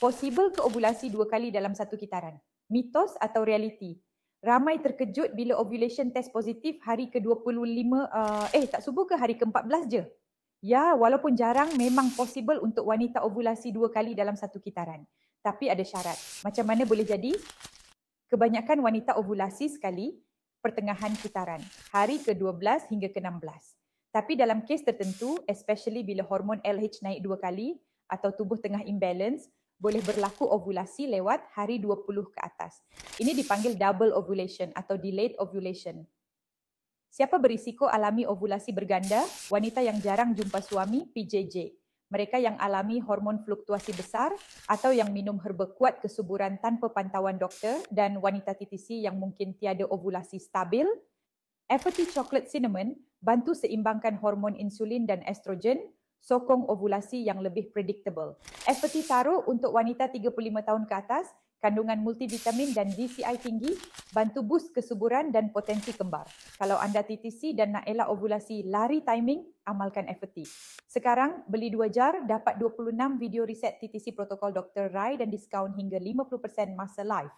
Possible ke ovulasi 2 kali dalam satu kitaran? Mitos atau realiti? Ramai terkejut bila ovulation test positif hari ke-25, tak subuh ke hari ke-14 je? Ya, walaupun jarang, memang possible untuk wanita ovulasi 2 kali dalam satu kitaran. Tapi ada syarat. Macam mana boleh jadi? Kebanyakan wanita ovulasi sekali pertengahan kitaran, hari ke-12 hingga ke-16. Tapi dalam kes tertentu, especially bila hormon LH naik 2 kali atau tubuh tengah imbalance, boleh berlaku ovulasi lewat hari 20 ke atas. Ini dipanggil double ovulation atau delayed ovulation. Siapa berisiko alami ovulasi berganda? Wanita yang jarang jumpa suami, PJJ. Mereka yang alami hormon fluktuasi besar atau yang minum herba kuat kesuburan tanpa pantauan doktor, dan wanita TTC yang mungkin tiada ovulasi stabil. FOT chocolate cinnamon bantu seimbangkan hormon insulin dan estrogen, sokong ovulasi yang lebih predictable. FOT taro untuk wanita 35 tahun ke atas, kandungan multivitamin dan DCI tinggi, bantu boost kesuburan dan potensi kembar. Kalau anda TTC dan nak elak ovulasi lari timing, amalkan FOT. Sekarang, beli 2 jar, dapat 26 video riset TTC protokol Dr. Rai dan diskaun hingga 50% masa live.